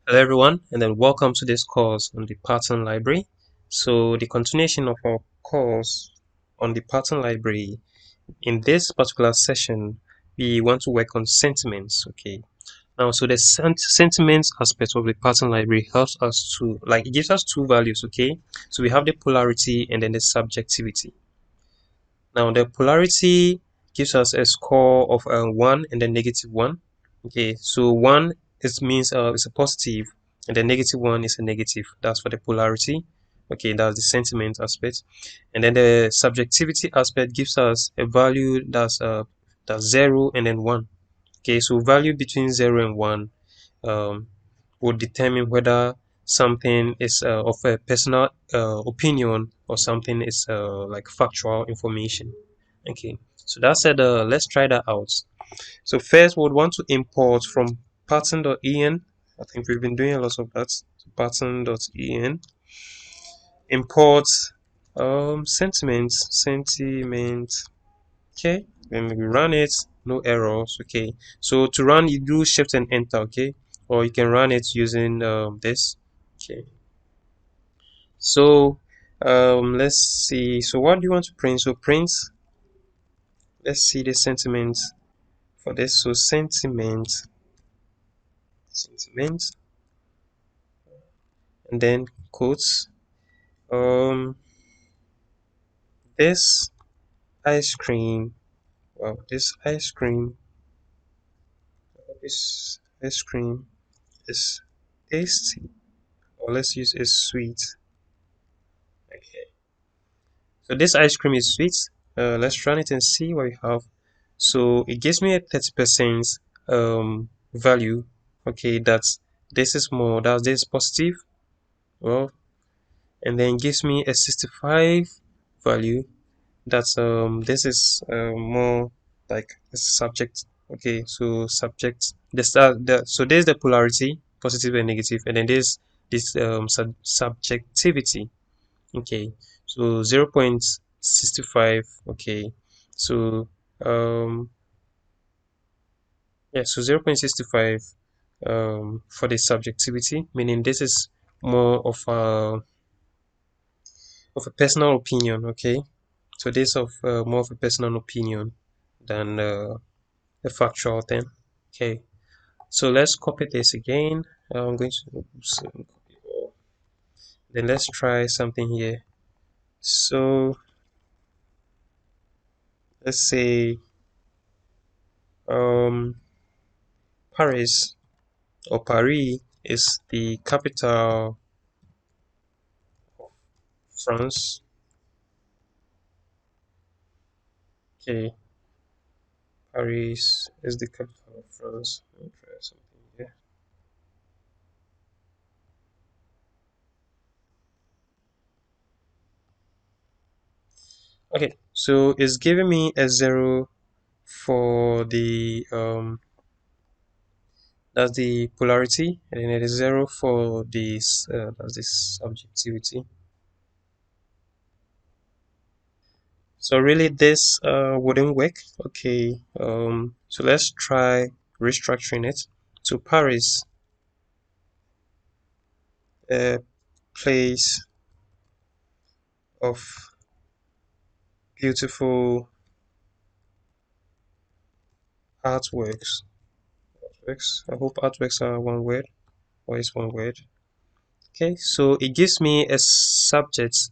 Hello everyone, and then welcome to this course on the pattern library. So the continuation of our course on the pattern library, in this particular session, we want to work on sentiments. Okay. Now, so the sentiments aspect of the pattern library helps us to, it gives us two values. Okay. So we have the polarity and then the subjectivity. Now, the polarity gives us a score of 1 and then -1. Okay, so 1 means it's a positive, and the -1 is a negative. That's for the polarity. Okay, that's the sentiment aspect. And then the subjectivity aspect gives us a value that's 0 and then 1. Okay, so value between 0 and 1 um, would determine whether something is of a personal opinion or something is like factual information. Okay, so that said, let's try that out. So first, we would want to import from pattern.en. I think we've been doing a lot of that. So pattern.en. Import sentiment. Okay, when we run it, no errors. Okay, so to run, you do shift and enter. Okay, or you can run it using this. Okay, so let's see. So what do you want to print? So print. Let's see the sentiment for this. So sentiment, and then quotes. Um, this ice cream. Wow, this ice cream is tasty. Or let's use is sweet. Okay. So this ice cream is sweet. Let's run it and see what we have. So it gives me a 30% value. Okay, that's this is more. That's this positive. Well, and then gives me a 65 value. That's this is more like a subject. Okay, so subject so there's the polarity, positive and negative, and then there's this subjectivity. Okay, so 0.65. Okay, so yeah, so 0.65 for the subjectivity, meaning this is more of a personal opinion. Okay, so this of more of a personal opinion than a factual thing. Okay, so let's copy this again. I'm going to copy all. Then let's try something here. So let's say um Paris or Paris is the capital of France. Okay, Paris is the capital of France. Let me try something here. Okay, so it's giving me a 0 for the that's the polarity, and then it is 0 for this that's this subjectivity. So really this wouldn't work. Okay, so let's try restructuring it. So Paris, a place of beautiful artworks. I hope artworks are one word or is one word. Okay, so it gives me a subject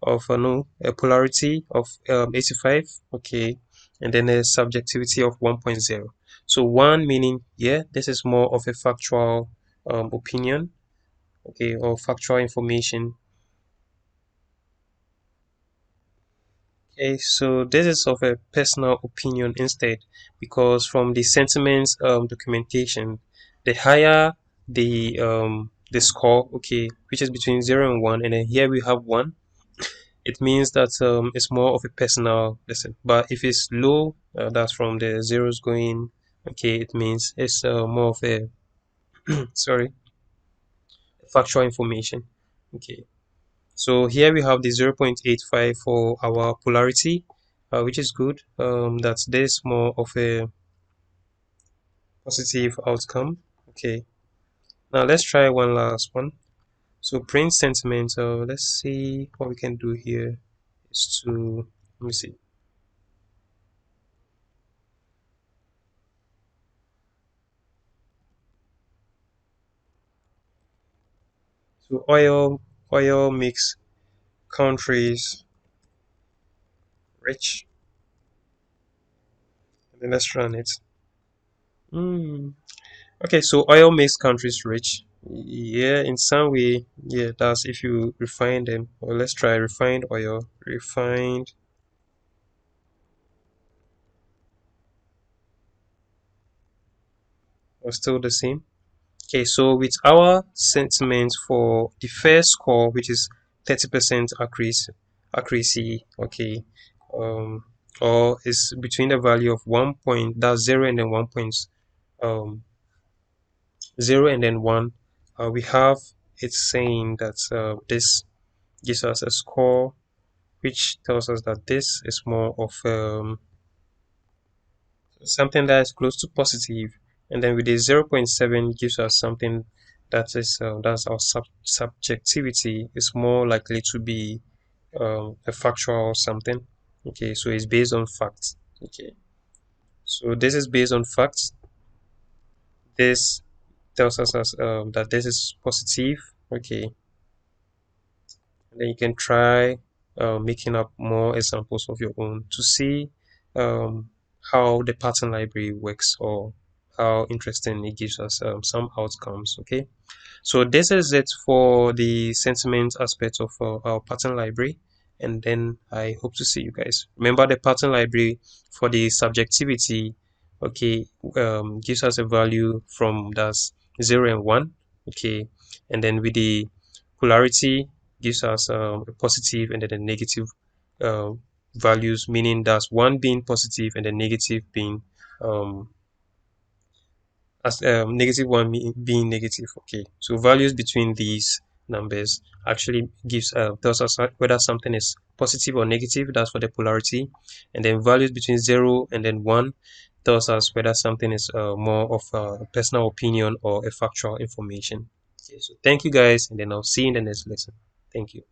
of no a polarity of 85. Okay, and then a subjectivity of 1.0. So 1 meaning yeah, this is more of a factual opinion. Okay, or factual information. Okay, so this is of a personal opinion instead, because from the sentiments documentation, the higher the score, okay, which is between 0 and 1, and then here we have 1, it means that it's more of a personal lesson. But if it's low, that's from the zeros going, okay, it means it's more of a sorry, factual information. Okay, so here we have the 0.85 for our polarity, which is good. That's this more of a positive outcome. Okay, Now let's try one last one. So print sentiment. Let's see what we can do here is to, let me see. So oil makes countries rich. And then let's run it. Hmm. Okay, so oil makes countries rich. Yeah, in some way, yeah, that's if you refine them. Well, let's try refined oil. Refined or still the same. Okay, so with our sentiment for the first score, which is 30% accuracy, okay, um, or is between the value of 1 point, that's 0 and then 1 point, um, 0 and then 1, we have it saying that this gives us a score which tells us that this is more of something that is close to positive, and then with the 0.7 gives us something that is that's our subjectivity is more likely to be a factual or something. Okay, so it's based on facts. Okay, so this is based on facts. This tells us as, that this is positive. Okay, and then you can try making up more examples of your own to see um, how the pattern library works or how interesting it gives us some outcomes. Okay, so this is it for the sentiment aspect of our pattern library, and then I hope to see you guys. Remember, the pattern library for the subjectivity, okay, gives us a value from that's 0 and 1. Okay, and then with the polarity gives us a positive and then a negative uh, values, meaning that's 1 being positive and the negative being um, as negative one being negative. Okay, so values between these numbers actually gives tells us whether something is positive or negative. That's for the polarity, and then values between 0 and then 1 tells us whether something is more of a personal opinion or a factual information. Okay, so thank you guys, and then I'll see you in the next lesson. Thank you.